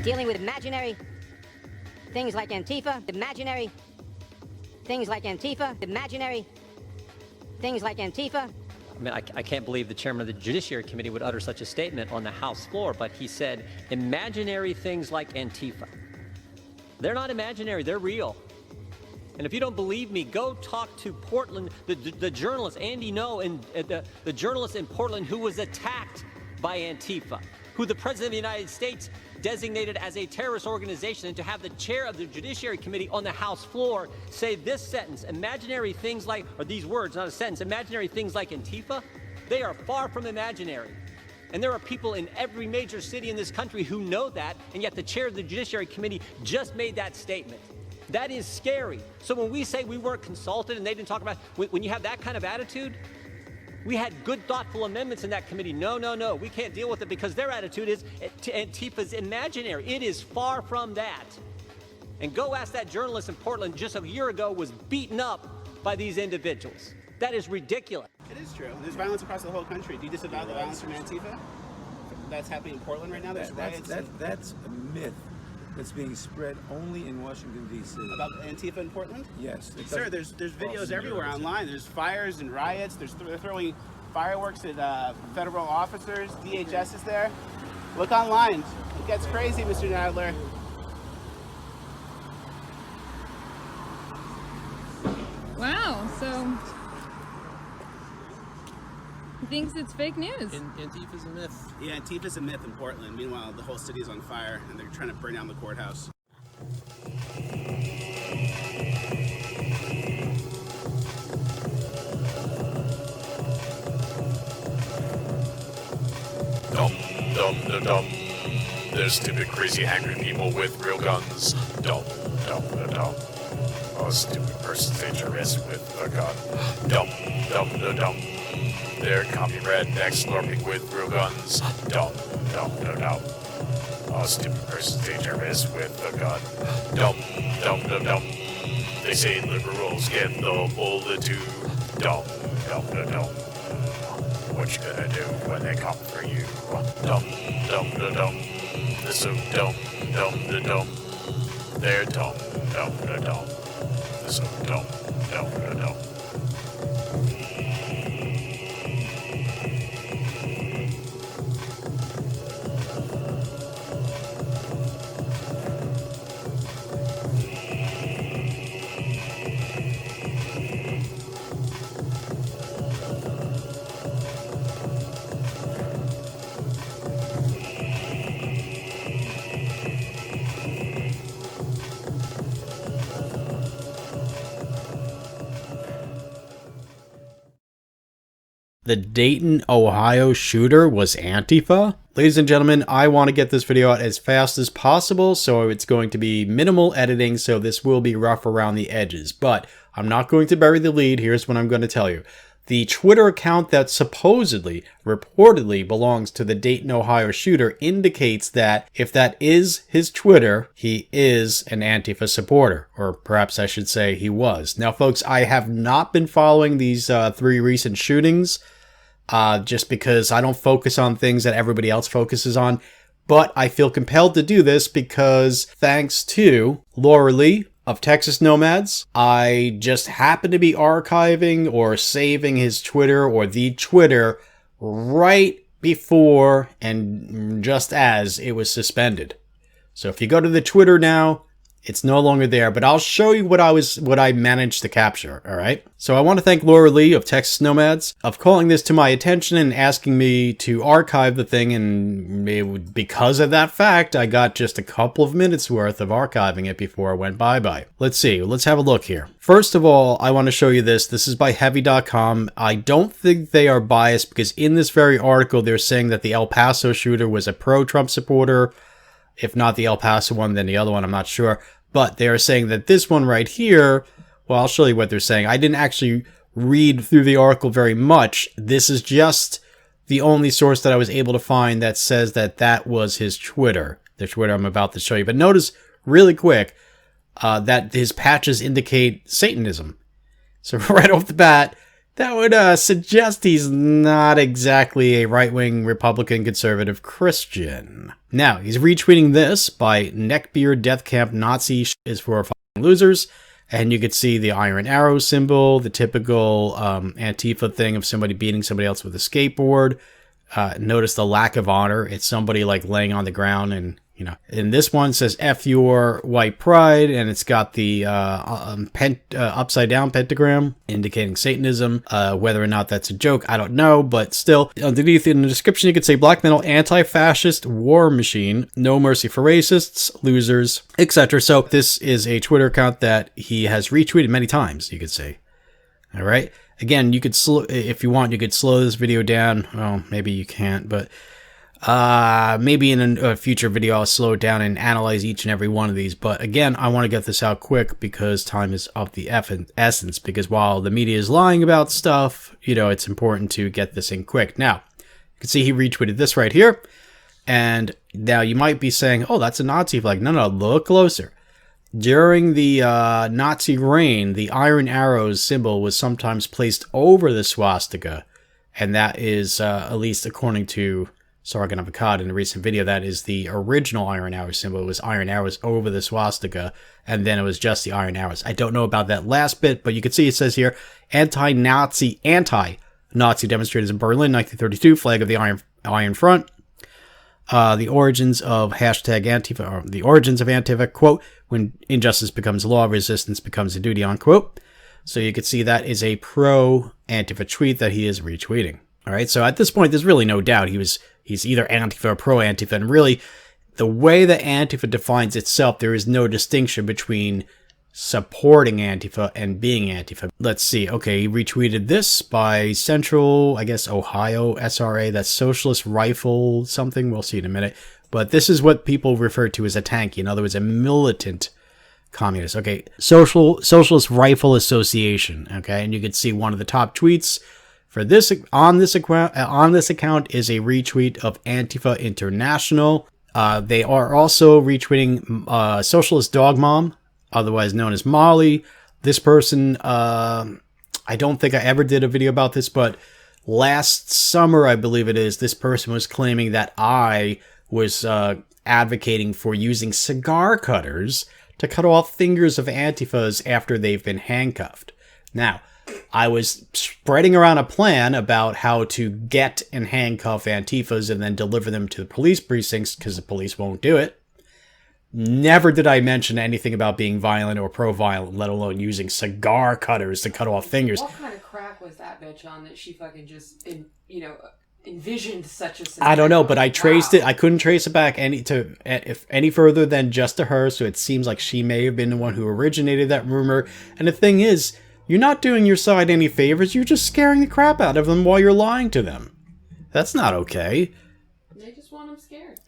dealing with imaginary things like Antifa, imaginary things like Antifa, imaginary things like Antifa. I mean, I can't believe the chairman of the Judiciary Committee would utter such a statement on the House floor, but he said imaginary things like Antifa. They're not imaginary, they're real. And if you don't believe me, go talk to Portland, the journalist, Andy No, and the journalist in Portland who was attacked by Antifa, who the President of the United States designated as a terrorist organization, and to have the chair of the Judiciary Committee on the House floor say this sentence, imaginary things like, or these words, not a sentence, imaginary things like Antifa, they are far from imaginary. And there are people in every major city in this country who know that, and yet the chair of the Judiciary Committee just made that statement. That is scary. So when we say we weren't consulted and they didn't talk about, when you have that kind of attitude, we had good, thoughtful amendments in that committee. No, we can't deal with it because their attitude is Antifa's imaginary. It is far from that. And go ask that journalist in Portland just a year ago was beaten up by these individuals. That is ridiculous. It is true. There's violence across the whole country. Do you disavow the violence from Antifa that's happening in Portland right now? There's riots. That's a myth that's being spread only in Washington, D.C. About Antifa in Portland? Yes. Sir, there's videos everywhere online. There's fires and riots. They're throwing fireworks at federal officers. DHS is there. Look online. It gets crazy, Mr. Nadler. Wow, so he thinks it's fake news. Antifa's a myth. Yeah, Antifa's a myth in Portland. Meanwhile, the whole city is on fire and they're trying to burn down the courthouse. Dumb. There's stupid, crazy, angry people with real guns. Dumb. Oh, stupid person's dangerous with a gun. Dumb. They're commie rednecks slurping with real guns. Dumb. Oh, stupid person's dangerous with a gun. Dumb. They say liberals get the multitude. Dumb. What you gonna do when they come for you? Dumb. They're so dumb. They're dumb. They're so dumb. The Dayton, Ohio shooter was Antifa? Ladies and gentlemen, I want to get this video out as fast as possible, so it's going to be minimal editing, so this will be rough around the edges. But I'm not going to bury the lead. Here's what I'm going to tell you. The Twitter account that reportedly belongs to the Dayton, Ohio shooter indicates that if that is his Twitter, he is an Antifa supporter. Or perhaps I should say he was. Now, folks, I have not been following these 3 recent shootings just because I don't focus on things that everybody else focuses on. But I feel compelled to do this because thanks to Laura Lee of Texas Nomads, I just happened to be archiving or saving his Twitter or the Twitter right before and just as it was suspended. So if you go to the Twitter now, it's no longer there, but I'll show you what I managed to capture, all right? So I want to thank Laura Lee of Texas Nomads of calling this to my attention and asking me to archive the thing, and because of that fact, I got just a couple of minutes worth of archiving it before I went bye-bye. Let's see, let's have a look here. First of all, I want to show you this. This is by Heavy.com. I don't think they are biased because in this very article, they're saying that the El Paso shooter was a pro-Trump supporter. If not the El Paso one, then the other one, I'm not sure. But they are saying that this one right here, well, I'll show you what they're saying. I didn't actually read through the article very much. This is just the only source that I was able to find that says that that was his Twitter, the Twitter I'm about to show you. But notice really quick that his patches indicate Satanism. So right off the bat, that would suggest he's not exactly a right-wing Republican conservative Christian. Now, he's retweeting this by Neckbeard Death Camp Nazi is for fucking losers. And you could see the iron arrow symbol, the typical Antifa thing of somebody beating somebody else with a skateboard. Notice the lack of honor. It's somebody like laying on the ground, and you know. And this one says "F your white pride," and it's got the upside down pentagram indicating Satanism. Whether or not that's a joke, I don't know, but still, underneath in the description you could say "Black metal anti-fascist war machine, no mercy for racists, losers, etc." So this is a Twitter account that he has retweeted many times. You could say, all right. Again, you could if you want, you could slow this video down. Well, maybe you can't, but maybe in a future video I'll slow it down and analyze each and every one of these. But again, I want to get this out quick because time is of the essence. Because while the media is lying about stuff, you know, it's important to get this in quick. Now, you can see he retweeted this right here. And now you might be saying, oh, that's a Nazi flag. No, look closer. During the Nazi reign, the iron arrows symbol was sometimes placed over the swastika. And that is, at least according to Sargon of Akkad in a recent video, that is the original iron arrow symbol. It was iron arrows over the swastika, and then it was just the iron arrows. I don't know about that last bit, but you can see it says here, anti-Nazi demonstrators in Berlin, 1932, flag of the Iron Front. The origins of hashtag Antifa, or the origins of Antifa, quote, when injustice becomes law, resistance becomes a duty, unquote. So you can see that is a pro-Antifa tweet that he is retweeting. All right, so at this point, there's really no doubt he's either Antifa or pro-Antifa, and really, the way that Antifa defines itself, there is no distinction between supporting Antifa and being Antifa. Let's see. Okay, he retweeted this by Central, I guess, Ohio SRA. That's Socialist Rifle something. We'll see in a minute. But this is what people refer to as a tanky. In other words, a militant communist. Okay, Socialist Rifle Association. Okay, and you can see one of the top tweets for this on this account is a retweet of Antifa International. They are also retweeting Socialist Dog Mom, otherwise known as Molly. This person, I don't think I ever did a video about this, but last summer, I believe it is, this person was claiming that I was advocating for using cigar cutters to cut off fingers of Antifas after they've been handcuffed. Now, I was spreading around a plan about how to get and handcuff Antifas and then deliver them to the police precincts because the police won't do it. Never did I mention anything about being violent or pro-violent, let alone using cigar cutters to cut off fingers. What kind of crack was that bitch on that she fucking just, envisioned such a scenario? I don't know, but I traced it. I couldn't trace it back any further than just to her, so it seems like she may have been the one who originated that rumor. And the thing is, you're not doing your side any favors. You're just scaring the crap out of them while you're lying to them. That's not okay. They just want them scared.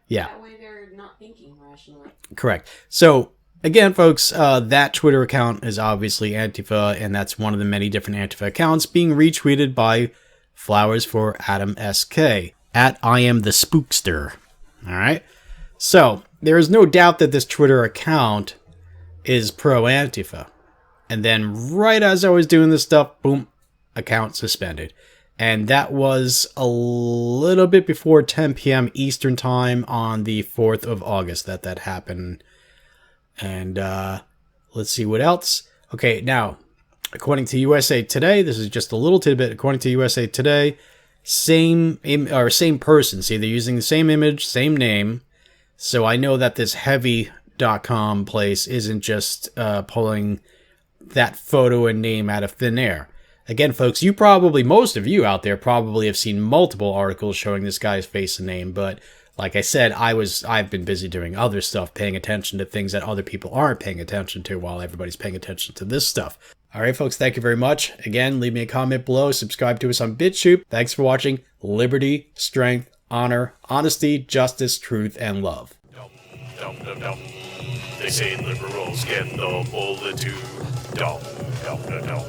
Yeah. That way they're not thinking rationally. Correct. So, again, folks, that Twitter account is obviously Antifa, and that's one of the many different Antifa accounts being retweeted by Flowers for Adam SK at I am the Spookster. All right. So, there is no doubt that this Twitter account is pro-Antifa. And then right as I was doing this stuff, boom, account suspended. And that was a little bit before 10 p.m. Eastern time on the 4th of August that happened. And let's see what else. Okay, now, according to USA Today, this is just a little tidbit. According to USA Today, same person. See, they're using the same image, same name. So I know that this heavy.com place isn't just pulling that photo and name out of thin air. Again, folks, most of you out there probably have seen multiple articles showing this guy's face and name, but like I said, I've been busy doing other stuff, paying attention to things that other people aren't paying attention to while everybody's paying attention to this stuff. All right, folks, thank you very much. Again, leave me a comment below, subscribe to us on BitChute. Thanks for watching. Liberty, strength, honor, honesty, justice, truth, and love. Dum, dum, dum. They say liberals get the bullet too. Dum, dum, dum, dum.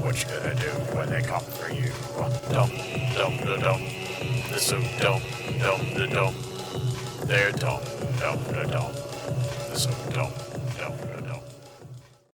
What you gonna do when they come for you? Dum, dum, dum, dum. They're so dumb, dumb, dumb. They're dumb, dumb, dumb. They're so dumb, dumb, dumb.